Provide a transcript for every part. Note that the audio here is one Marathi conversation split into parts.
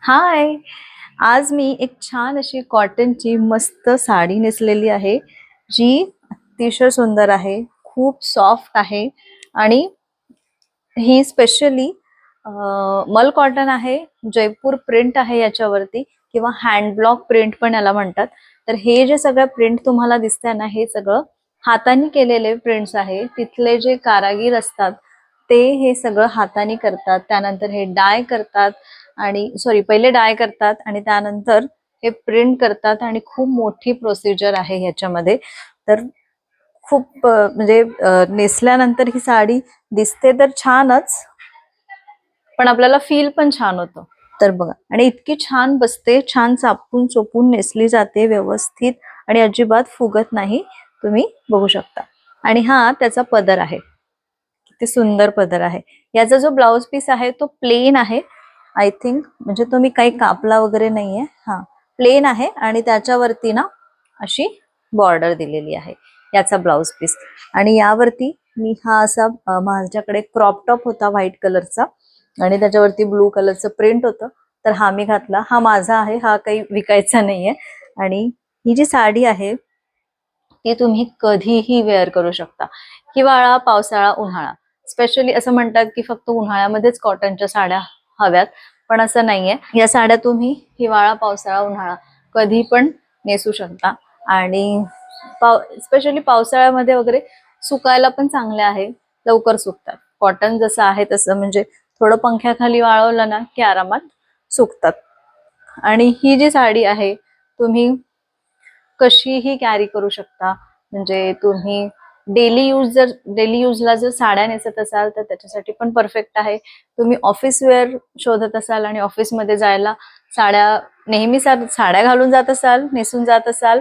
हाय. आज मी एक छान अशी कॉटनची मस्त साडी नेसलेली आहे, जी अतिशय सुंदर आहे, खूप सॉफ्ट आहे आणि ही स्पेशली मल कॉटन आहे. जयपूर प्रिंट आहे याच्यावरती किंवा हँड ब्लॉक प्रिंट पण याला म्हणतात. तर हे जे सगळं प्रिंट तुम्हाला दिसतंय ना, हे सगळं हाताने केलेले प्रिंट्स आहे. तिथले जे कारागीर असतात ते हे सगळं हाताने करतात. त्यानंतर हे डाय करतात आणि पहिले डाय करतात आणि त्यानंतर हे प्रिंट करतात आणि खूप मोठी प्रोसिजर आहे ह्याच्यामध्ये. तर खूप म्हणजे नेसल्यानंतर ही साडी दिसते तर छानच, पण आपल्याला फील पण छान होतं. तर बघा, आणि इतकी छान बसते, छान चापून चोपून नेसली जाते व्यवस्थित आणि अजिबात फुगत नाही. तुम्ही बघू शकता. आणि हा त्याचा पदर आहे, किती सुंदर पदर आहे. याचा जो ब्लाउज पीस आहे तो प्लेन आहे आय थिंक, म्हणजे तुम्ही काही कापला वगैरे नाहीये. हा प्लेन आहे आणि त्याच्यावरती ना अशी बॉर्डर दिलेली आहे याचा ब्लाउज पीस. आणि यावरती मी हा असा माझ्याकडे क्रॉप टॉप होता व्हाईट कलरचा आणि त्याच्यावरती ब्लू कलरचं प्रिंट होतं, तर हा मी घातला. हा माझा आहे, हा काही विकायचा नाहीये. आणि ही जी साडी आहे ती तुम्ही कधीही वेअर करू शकता. हिवाळा, पावसाळा, उन्हाळा. स्पेशली असं म्हणतात की फक्त उन्हाळ्यामध्येच कॉटनच्या साड्या हव्यात, पण असं नाहीये. या साड्या तुम्ही हिवाळा, पावसाळा, उन्हाळा कधी पण नेसू शकता. आणि स्पेशली पावसाळ्यामध्ये वगैरे सुकायला पण चांगल्या आहे, लवकर सुकतात. कॉटन जसं आहे तसं, म्हणजे थोडं पंख्याखाली वाळवलं ना की आरामात सुकतात. आणि ही जी साडी आहे तुम्ही कशीही कॅरी करू शकता. म्हणजे तुम्ही डेली यूजला जर साड्या नेसत असाल तर त्याच्यासाठी पण परफेक्ट आहे. तुम्ही ऑफिस वेअर शोधत असाल आणि ऑफिसमध्ये जायला साड्या नेहमी साड्या घालून जात असाल, नेसून जात असाल,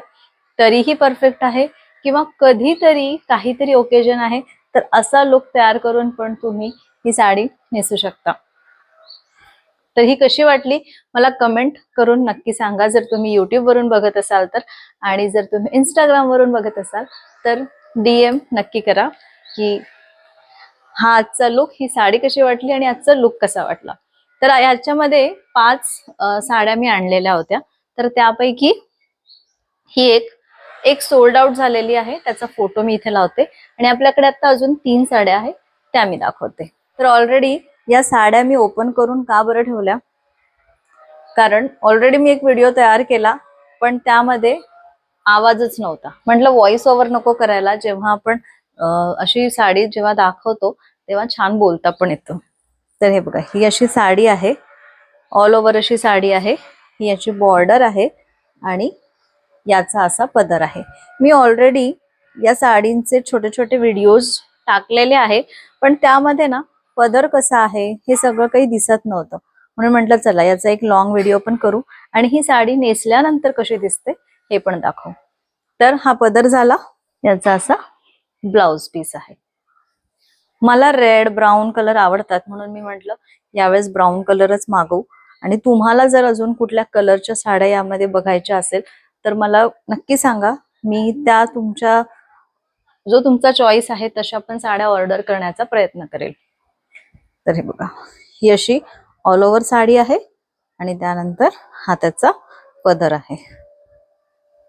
तरीही परफेक्ट आहे. किंवा कधीतरी काहीतरी ओकेजन आहे तर असा लुक तयार करून पण तुम्ही ही साडी नेसू शकता. तर ही कशी वाटली मला कमेंट करून नक्की सांगा, जर तुम्ही युट्यूब वरून बघत असाल तर. आणि जर तुम्ही इंस्टाग्राम वरून बघत असाल तर DM नक्की करा की हा आजचा लुक, ही साडी कशी वाटली आणि आजचा लुक कसा वाटला. तर याच्यामध्ये 5 साड्या मी आणलेल्या होत्या, तर त्यापैकी ही एक सोल्ड आउट झालेली आहे, त्याचा फोटो मी इथे लावते. आणि आपल्याकडे आता अजून 3 साड्या आहेत, त्या मी दाखवते. तर ऑलरेडी या साड्या मी ओपन करून का बरं ठेवल्या, कारण ऑलरेडी मी एक व्हिडिओ तयार केला पण त्यामध्ये आवाजच नव्हता. म्हटलं व्हॉइस ओव्हर नको करायला, जेव्हा आपण अशी साडी जेव्हा दाखवतो तेव्हा छान बोलता पण येतं. तर हे बघा, ही अशी साडी आहे, ऑल ओव्हर अशी साडी आहे. ही याची बॉर्डर आहे आणि याचा असा पदर आहे. मी ऑलरेडी या साडींचे छोटे छोटे व्हिडिओज टाकलेले आहे, पण त्यामध्ये ना पदर कसा आहे हे सगळं काही दिसत नव्हतं. म्हणून म्हटलं चला याचा एक लॉंग व्हिडिओ पण करू आणि ही साडी नेसल्यानंतर कशी दिसते हे पण दाखवू. तर हा पदर झाला, याचा असा ब्लाउज पीस आहे. मला रेड ब्राऊन कलर आवडतात म्हणून मी म्हटलं यावेळेस ब्राऊन कलरच मागवू. आणि तुम्हाला जर अजून कुठल्या कलरच्या साड्या यामध्ये बघायच्या असेल तर मला नक्की सांगा, मी त्या जो तुमचा चॉईस आहे तशा पण साड्या ऑर्डर करण्याचा प्रयत्न करेल. तर हे बघा, ही अशी ऑल ओव्हर साडी आहे आणि त्यानंतर हा त्याचा पदर आहे.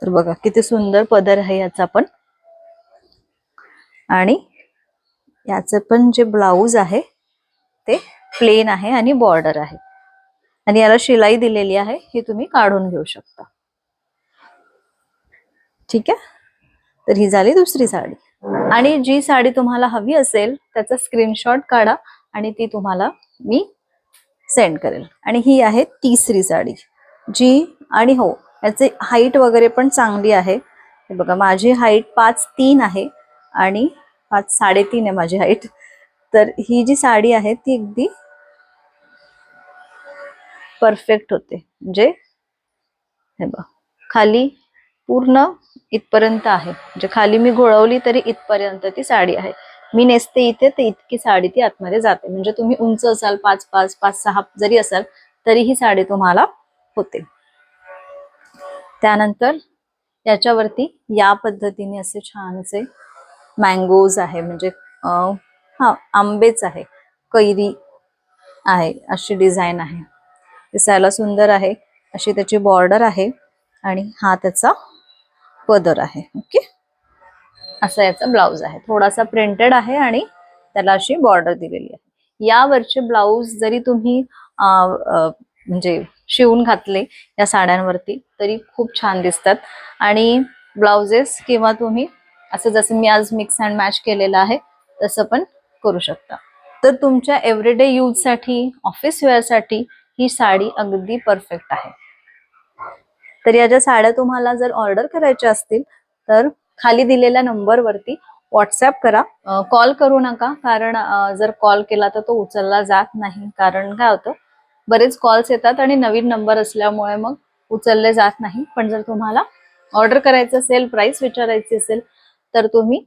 तर बघा किती सुंदर पदर आहे याचा पण. आणि याचं पण जे ब्लाउज आहे ते प्लेन आहे आणि बॉर्डर आहे आणि याला शिलाई दिलेली आहे, ही तुम्ही काढून घेऊ शकता. ठीक आहे. तर ही झाली दुसरी साडी. आणि जी साडी तुम्हाला हवी असेल त्याचा स्क्रीनशॉट काढा आणि ती तुम्हाला मी सेंड करेल. आणि ही आहे तिसरी साडी जी, आणि हो याचे हाईट वगैरे पण चांगली आहे. हे बघा, माझी हाईट 5'3" आहे आणि 5'3" आहे माझी हाईट. तर ही जी साडी आहे ती अगदी परफेक्ट होते. म्हणजे हे बघा, खाली पूर्ण इथपर्यंत आहे, म्हणजे खाली मी घोळवली तरी इथपर्यंत ती साडी आहे. मी नेसते इथे तर इतकी साडी ती आतमध्ये जाते. म्हणजे तुम्ही उंच असाल 5'5", 5'6" जरी असाल तरी ही साडी तुम्हाला होते. त्यानंतर याच्यावरती या पद्धतीने असे छानसे मँगोज आहे, म्हणजे हा आंबेच आहे, कैरी आहे, अशी डिझाईन आहे. दिसायला सुंदर आहे. अशी त्याची बॉर्डर आहे आणि हा त्याचा पदर आहे. ओके, असा याचा ब्लाउज आहे. थोडासा प्रिंटेड आहे आणि त्याला अशी बॉर्डर दिलेली आहे. यावरचे ब्लाउज जरी तुम्ही म्हणजे शिवून घातले या साड्यांवरती तरी खूप छान दिसतात. आणि ब्लाउजेस किंवा तुम्ही असं जसं मी आज मिक्स अँड मॅच केलेलं आहे तसं पण करू शकता. तर तुमच्या एव्हरीडे यूज साठी, ऑफिस वेअर साठी ही साडी अगदी परफेक्ट आहे. तर या ज्या साड्या तुम्हाला जर ऑर्डर करायच्या असतील तर खाली दिलेल्या नंबरवरती व्हॉट्सअप करा. कॉल करू नका, कारण जर कॉल केला तर तो उचलला जात नाही. कारण काय होतं, बरेच कॉल्स येतात आणि नवीन नंबर असल्यामुळे मग उचलले जात नाही. पण जर तुम्हाला ऑर्डर करायचं असेल, प्राइस विचारायची असेल तर तुम्ही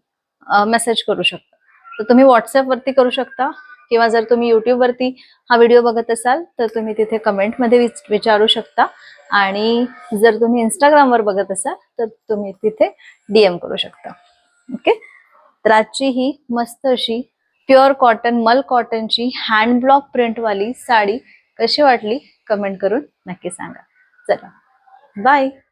मेसेज करू शकता. तर तुम्ही व्हॉट्सअप वरती करू शकता किंवा जर तुम्ही युट्यूब वरती हा व्हिडिओ बघत असाल तर तुम्ही तिथे कमेंटमध्ये विचारू शकता. आणि जर तुम्ही इंस्टाग्रामवर बघत असाल तर तुम्ही तिथे DM करू शकता. ओके, तर आजची ही मस्त अशी प्युअर कॉटन, मल कॉटनची हँड ब्लॉक प्रिंटवाली साडी कशी वाटली कमेंट करून नक्की सांगा. चला, बाय.